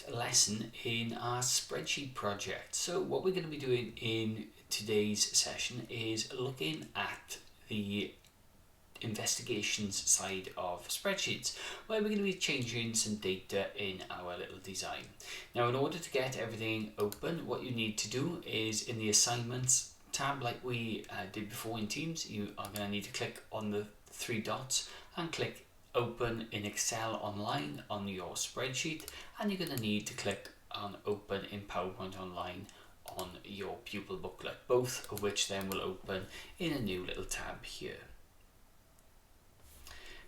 next lesson in our spreadsheet project. So what we're going to be doing in today's session is looking at the investigations side of spreadsheets, where we're going to be changing some data in our little design. Now, in order to get everything open, what you need to do is in the assignments tab, like we did before in Teams, you are going to need to click on the three dots and click open in Excel online on your spreadsheet, and you're going to need to click on open in PowerPoint online on your pupil booklet, both of which then will open in a new little tab here.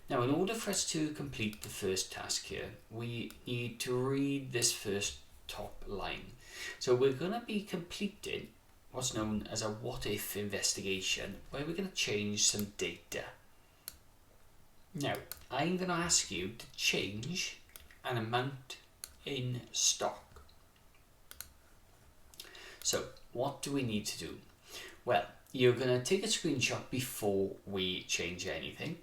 Now, in order for us to complete the first task here, we need to read this first top line. So we're going to be completing what's known as a what if investigation, where we're going to change some data. Now, I'm going to ask you to change an amount in stock. So what do we need to do? Well, you're going to take a screenshot before we change anything.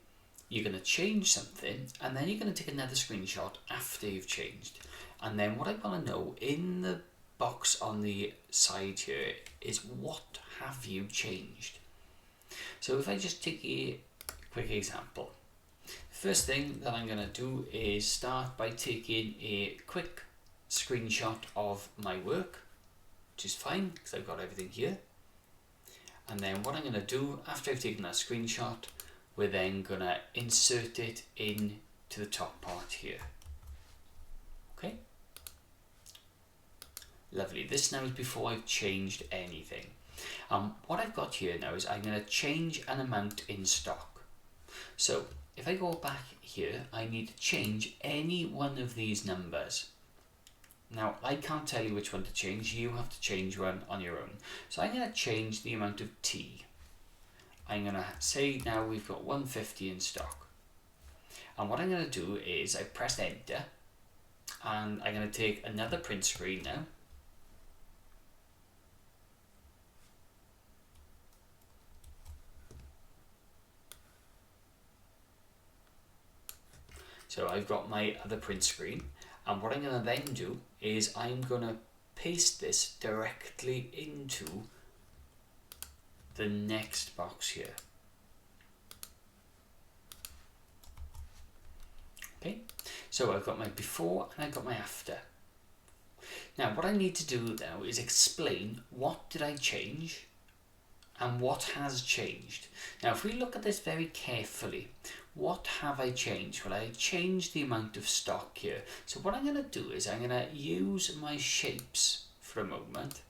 You're going to change something, and then you're going to take another screenshot after you've changed. And then what I want to know in the box on the side here is, what have you changed? So if I just take a quick example. First thing that I'm going to do is start by taking a quick screenshot of my work, which is fine because I've got everything here. And then what I'm going to do after I've taken that screenshot, we're then going to insert it into the top part here. Okay. Lovely. This now is before I've changed anything. What I've got here now is I'm going to change an amount in stock. So if I go back here, I need to change any one of these numbers. Now, I can't tell you which one to change. You have to change one on your own. So I'm going to change the amount of tea. I'm going to say now we've got 150 in stock. And what I'm going to do is I press enter, and I'm going to take another print screen now. So I've got my other print screen, and what I'm going to then do is I'm going to paste this directly into the next box here. Okay, so I've got my before and I've got my after. Now what I need to do now is explain what did I change and what has changed. Now if we look at this very carefully, what have I changed? Well, I changed the amount of stock here. So what I'm going to do is I'm going to use my shapes for a moment.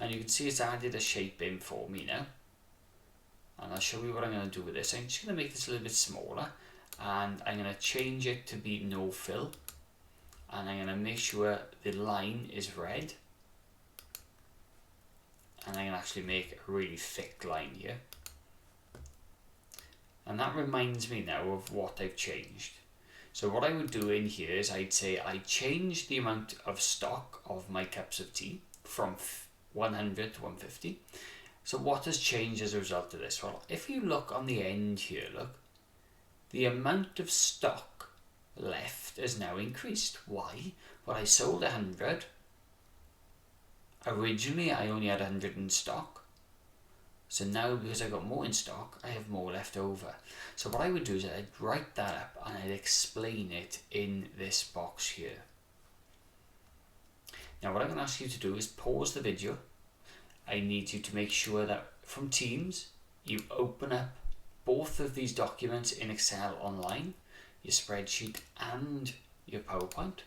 And you can see it's added a shape in for me now. And I'll show you what I'm going to do with this. I'm just going to make this a little bit smaller. And I'm going to change it to be no fill. And I'm going to make sure the line is red. And I'm going to actually make a really thick line here. And that reminds me now of what I've changed. So what I would do in here is I'd say I changed the amount of stock of my cups of tea from 100 to 150. So what has changed as a result of this? Well, if you look on the end here, look, the amount of stock left has now increased. Why? Well, I sold 100. Originally, I only had 100 in stock. So now, because I've got more in stock, I have more left over. So what I would do is I'd write that up and I'd explain it in this box here. Now what I'm going to ask you to do is pause the video. I need you to make sure that from Teams, you open up both of these documents in Excel online, your spreadsheet and your PowerPoint.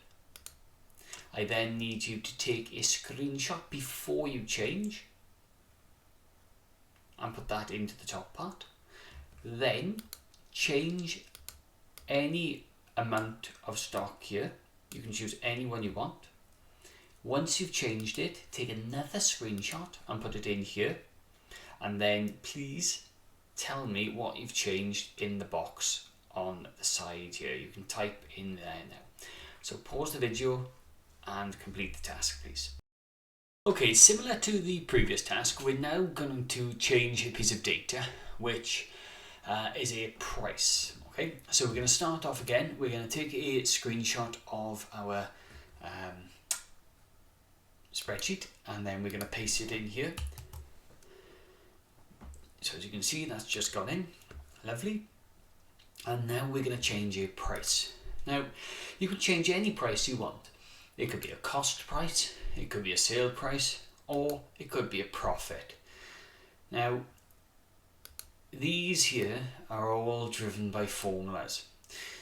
I then need you to take a screenshot before you change and put that into the top part. Then change any amount of stock here. You can choose any one you want. Once you've changed it, take another screenshot and put it in here. And then please tell me what you've changed in the box on the side here. You can type in there now. So pause the video and complete the task, please. Okay, similar to the previous task, we're now going to change a piece of data, which is a price. Okay, so we're going to start off again. We're going to take a screenshot of our spreadsheet, and then we're going to paste it in here. So as you can see, that's just gone in. Lovely. And now we're going to change a price. Now, you can change any price you want. It could be a cost price, it could be a sale price, or it could be a profit. Now, these here are all driven by formulas.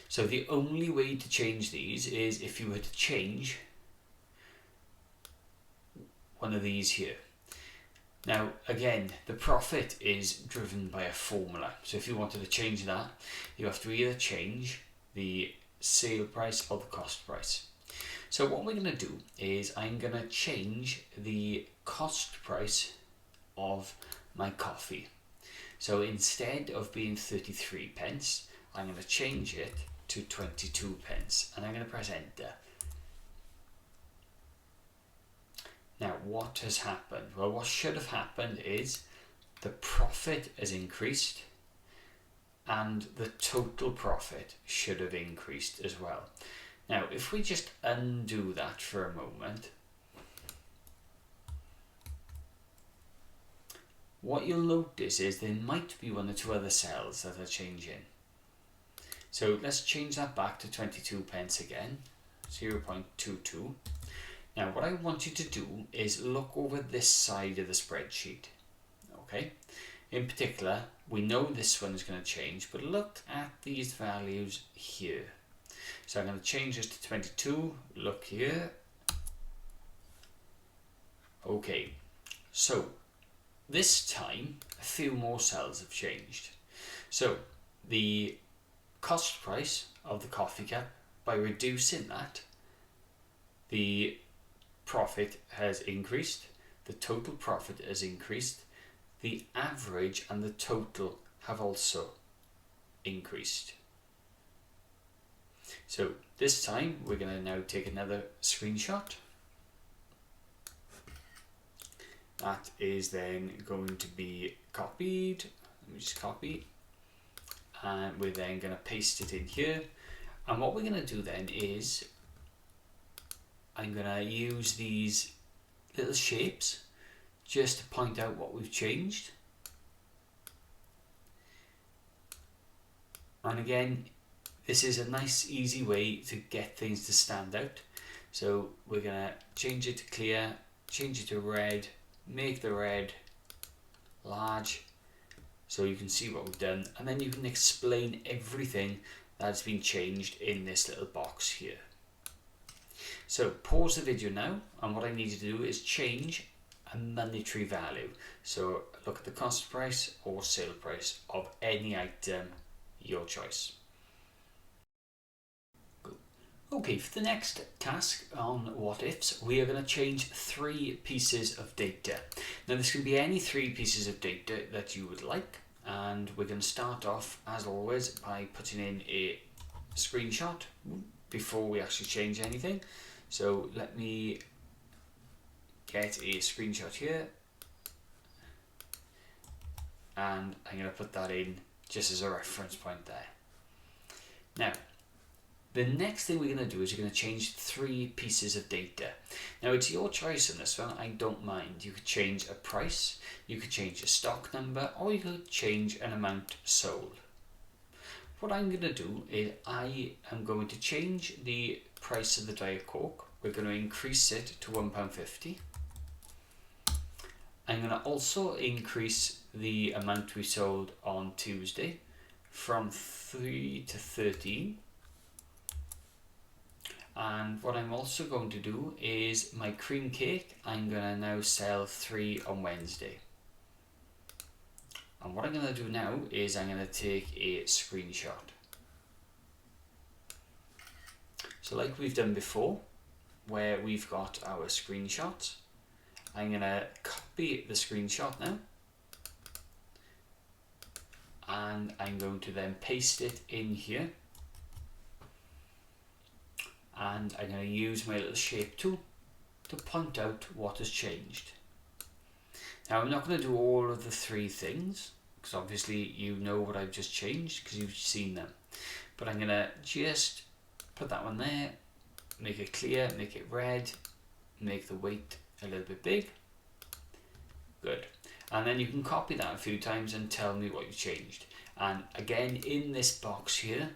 So the only way to change these is if you were to change one of these here. Now, again, the profit is driven by a formula. So if you wanted to change that, you have to either change the sale price or the cost price. So what we're going to do is I'm going to change the cost price of my coffee. So instead of being 33 pence, I'm going to change it to 22 pence, and I'm going to press enter. Now, what has happened? Well, what should have happened is the profit has increased and the total profit should have increased as well. Now, if we just undo that for a moment, what you'll notice is there might be one or two other cells that are changing. So let's change that back to 22 pence again, 0.22. Now what I want you to do is look over this side of the spreadsheet. Okay, in particular, we know this one is going to change, but look at these values here. So I'm going to change this to 22, look here. Okay, so this time a few more cells have changed. So the cost price of the coffee cup, by reducing that, the profit has increased, the total profit has increased, the average and the total have also increased. So this time we're going to now take another screenshot. That is then going to be copied. Let me just copy, and we're then going to paste it in here. And what we're going to do then is I'm going to use these little shapes just to point out what we've changed. And again, this is a nice easy way to get things to stand out. So we're going to change it to clear, change it to red, make the red large so you can see what we've done, and then you can explain everything that's been changed in this little box here. So pause the video now, and what I need to do is change a monetary value. So look at the cost price or sale price of any item, your choice. Okay, for the next task on what ifs, we are going to change 3 pieces of data. Now this can be any 3 pieces of data that you would like, and we're going to start off as always by putting in a screenshot before we actually change anything. So let me get a screenshot here, and I'm going to put that in just as a reference point there. Now the next thing we're going to do is we're going to change 3 pieces of data. Now it's your choice on this one, I don't mind. You could change a price, you could change a stock number, or you could change an amount sold. What I'm going to do is I am going to change the price of the Diet Coke. We're going to increase it to £1.50. I'm going to also increase the amount we sold on Tuesday from 3 to 13. And what I'm also going to do is my cream cake, I'm going to now sell 3 on Wednesday. And what I'm going to do now is I'm going to take a screenshot. So like we've done before, where we've got our screenshots, I'm going to copy the screenshot now. And I'm going to then paste it in here. And I'm going to use my little shape tool to point out what has changed. Now I'm not going to do all of the 3 things, because obviously you know what I've just changed because you've seen them. But I'm going to just put that one there, make it clear, make it red, make the weight a little bit big. Good. And then you can copy that a few times and tell me what you changed. And again, in this box here,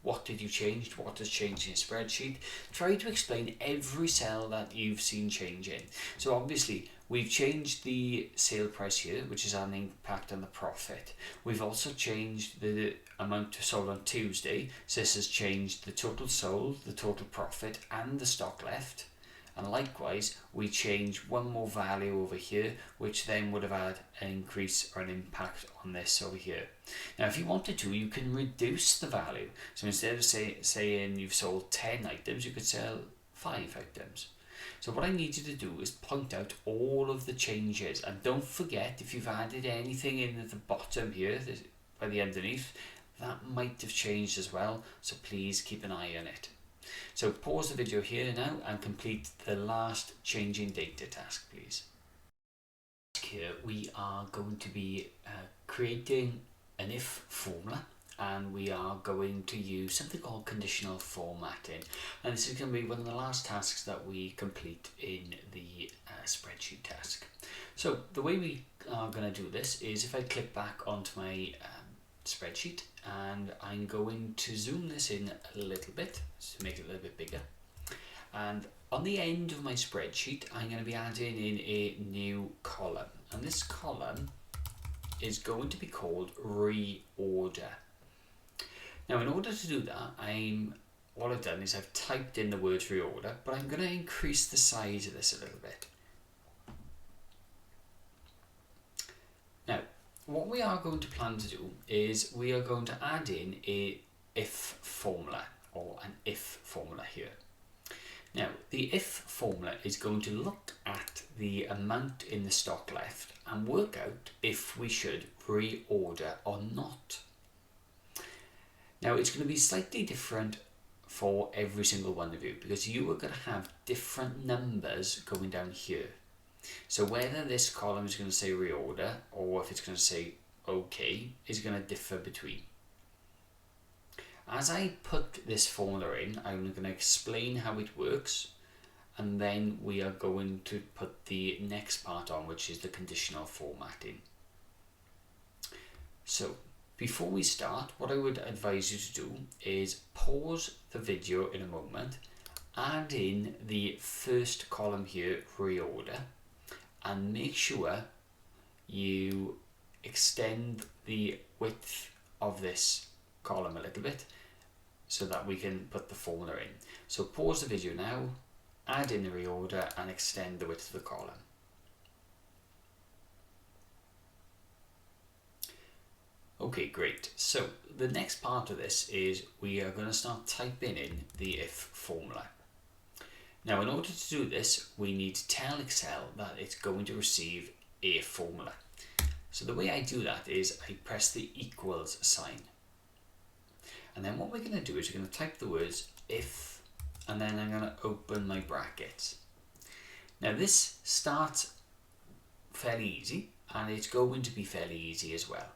what did you change? What has changed in your spreadsheet? Try to explain every cell that you've seen change in. So obviously, we've changed the sale price here, which is an impact on the profit. We've also changed the amount sold on Tuesday. So this has changed the total sold, the total profit, and the stock left. And likewise, we change one more value over here, which then would have had an increase or an impact on this over here. Now, if you wanted to, you can reduce the value. So instead of saying you've sold 10 items, you could sell 5 items. So what I need you to do is point out all of the changes. And don't forget, if you've added anything in at the bottom here, by the underneath, that might have changed as well. So please keep an eye on it. So pause the video here now and complete the last changing data task, please. Here we are going to be creating an if formula, and we are going to use something called conditional formatting, and this is going to be one of the last tasks that we complete in the spreadsheet task. So the way we are going to do this is if I click back onto my spreadsheet, and I'm going to zoom this in a little bit to make it a little bit bigger, and on the end of my spreadsheet I'm going to be adding in a new column, and this column is going to be called reorder. Now in order to do that, what I've done is I've typed in the word reorder, but I'm going to increase the size of this a little bit. Now what we are going to plan to do is we are going to add in a if formula, or an if formula here. Now the if formula is going to look at the amount in the stock left and work out if we should reorder or not. Now it's going to be slightly different for every single one of you, because you are going to have different numbers going down here. So whether this column is going to say reorder or if it's going to say OK is going to differ between. As I put this formula in, I'm going to explain how it works, and then we are going to put the next part on, which is the conditional formatting. So before we start, what I would advise you to do is pause the video in a moment, add in the first column here, reorder, and make sure you extend the width of this column a little bit so that we can put the formula in. So pause the video now, add in the reorder, and extend the width of the column. Okay, great. So the next part of this is we are going to start typing in the if formula. Now in order to do this, we need to tell Excel that it's going to receive a formula. So the way I do that is I press the equals sign. And then what we're going to do is we're going to type the words if, and then I'm going to open my brackets. Now this starts fairly easy, and it's going to be fairly easy as well.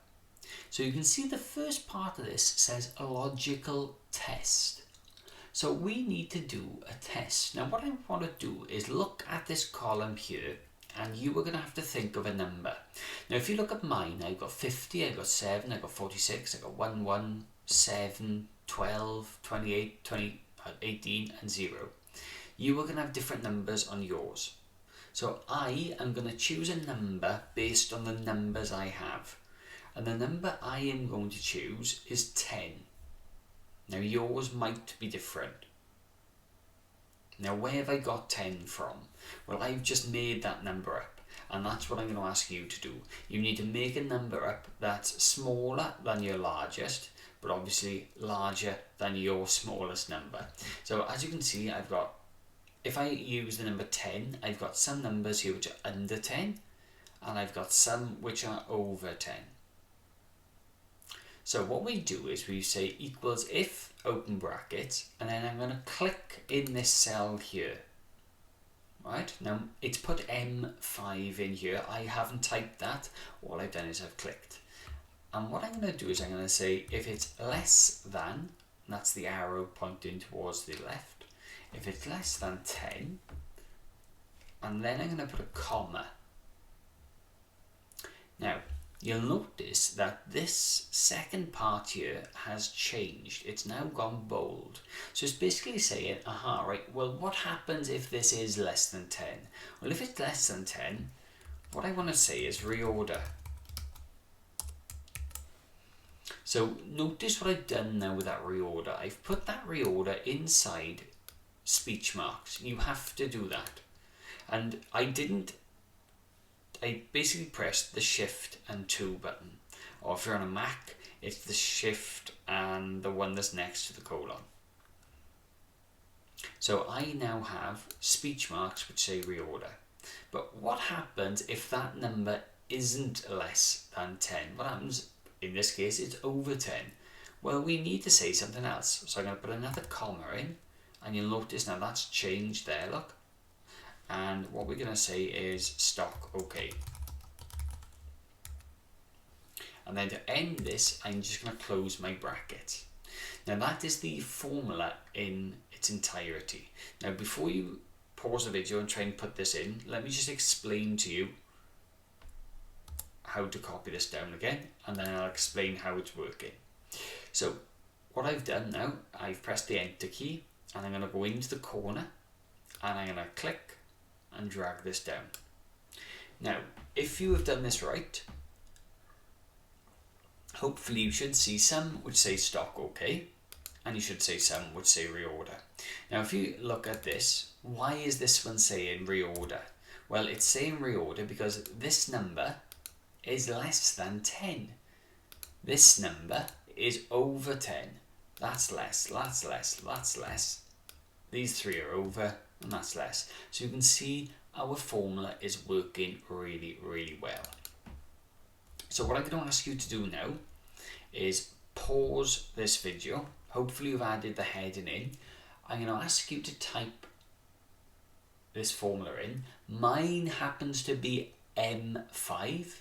So you can see the first part of this says a logical test. So we need to do a test. Now what I want to do is look at this column here, and you are going to have to think of a number. Now if you look at mine, I've got 50, I've got 7, I've got 46, I've got 1, 1, 7, 12, 28, 20, 18 and 0. You are going to have different numbers on yours. So I am going to choose a number based on the numbers I have. And the number I am going to choose is 10. Now yours might be different. Now where have I got 10 from? Well, I've just made that number up, and that's what I'm going to ask you to do. You need to make a number up that's smaller than your largest, but obviously larger than your smallest number. So as you can see, I've got, if I use the number 10, I've got some numbers here which are under 10, and I've got some which are over 10. So what we do is we say equals if, open brackets, and then I'm going to click in this cell here. Right, now it's put M5 in here. I haven't typed that. All I've done is I've clicked. And what I'm going to do is I'm going to say if it's less than, and that's the arrow pointing towards the left, if it's less than 10, and and then I'm going to put a comma. Now, you'll notice that this second part here has changed. It's now gone bold. So it's basically saying, aha, right, well, what happens if this is less than 10? Well, if it's less than 10, what I want to say is reorder. So notice what I've done now with that reorder. I've put that reorder inside speech marks. You have to do that. And I basically pressed the Shift and 2 button. Or if you're on a Mac, it's the Shift and the one that's next to the colon. So I now have speech marks which say reorder. But what happens if that number isn't less than 10? What happens? In this case, it's over 10. Well, we need to say something else. So I'm going to put another comma in, and you'll notice now that's changed there, look. And what we're going to say is stock OK. And then to end this, I'm just going to close my brackets. Now that is the formula in its entirety. Now before you pause the video and try and put this in, let me just explain to you how to copy this down again, and then I'll explain how it's working. So what I've done now, I've pressed the Enter key, and I'm going to go into the corner, and I'm going to click and drag this down. Now, if you have done this right, hopefully you should see some which say stock OK, and you should see some which say reorder. Now, if you look at this, why is this one saying reorder? Well, it's saying reorder because this number is less than 10. This number is over 10. That's less, that's less, that's less. These three are over, and that's less. So you can see our formula is working really, really well. So what I'm going to ask you to do now is pause this video. Hopefully you've added the heading in. I'm going to ask you to type this formula in. Mine happens to be M5.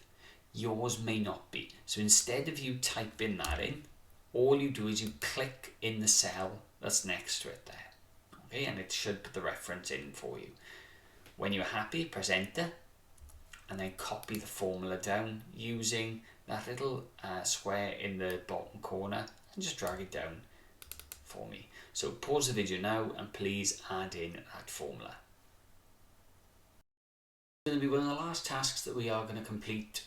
Yours may not be. So instead of you typing that in, all you do is you click in the cell that's next to it there. Okay, and it should put the reference in for you. When you're happy, press enter, and then copy the formula down using that little square in the bottom corner, and just drag it down for me. So pause the video now and please add in that formula. Going to be one of the last tasks that we are going to complete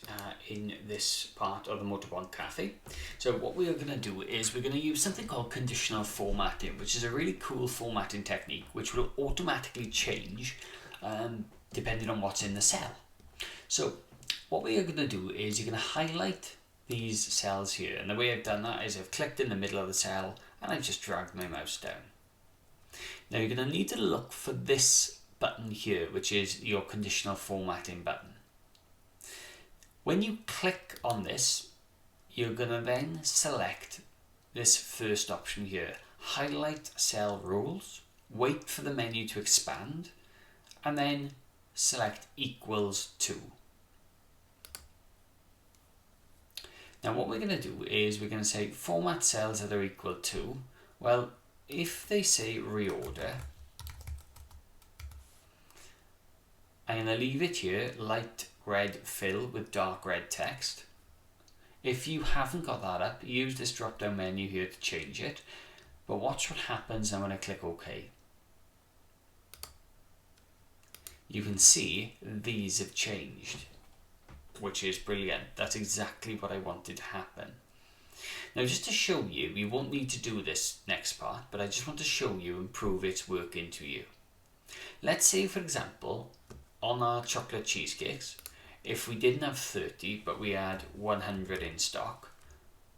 in this part of the MotorBont Cafe. So what we are going to do is we're going to use something called conditional formatting, which is a really cool formatting technique which will automatically change depending on what's in the cell. So what we are going to do is you're going to highlight these cells here, and the way I've done that is I've clicked in the middle of the cell and I've just dragged my mouse down. Now you're going to need to look for this button here, which is your conditional formatting button. When you click on this, you're going to then select this first option here, highlight cell rules, wait for the menu to expand, and then select equals to. Now what we're going to do is we're going to say format cells that are equal to, well, if they say reorder, I'm going to leave it here, light red fill with dark red text. If you haven't got that up, use this drop down menu here to change it. But watch what happens now when I click OK. You can see these have changed, which is brilliant. That's exactly what I wanted to happen. Now just to show you, you won't need to do this next part, but I just want to show you and prove it's working to you. Let's say, for example, on our chocolate cheesecakes, if we didn't have 30 but we had 100 in stock,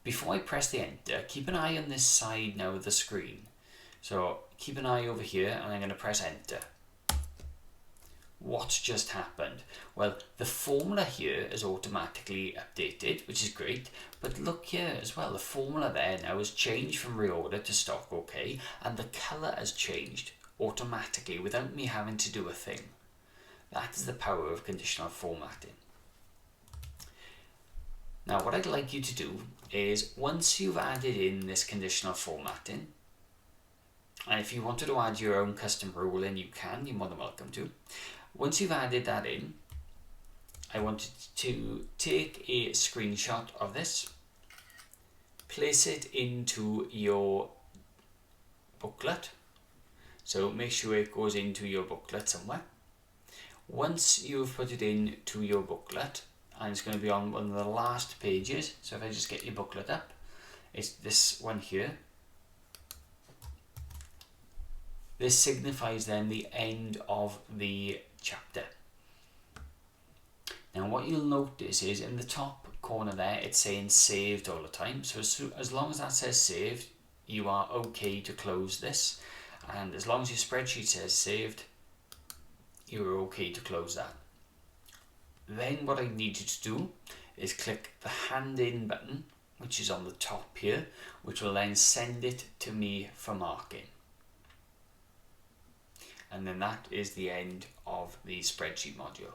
before I press the enter, keep an eye on this side now of the screen. So keep an eye over here and I'm going to press enter. What's just happened? Well, the formula here is automatically updated, which is great, but look here as well, the formula there now has changed from reorder to stock OK, and the colour has changed automatically without me having to do a thing. That is the power of conditional formatting. Now what I'd like you to do is, once you've added in this conditional formatting, and if you wanted to add your own custom rule in, you can, you're more than welcome to. Once you've added that in, I wanted to take a screenshot of this, place it into your booklet. So make sure it goes into your booklet somewhere. Once you've put it into your booklet, and it's going to be on one of the last pages, so if I just get your booklet up, it's this one here. This signifies then the end of the chapter. Now what you'll notice is in the top corner there, it's saying saved all the time. So as long as that says saved, you are okay to close this. And as long as your spreadsheet says saved, you're okay to close that. Then what I need you to do is click the hand in button, which is on the top here, which will then send it to me for marking. And then that is the end of the spreadsheet module.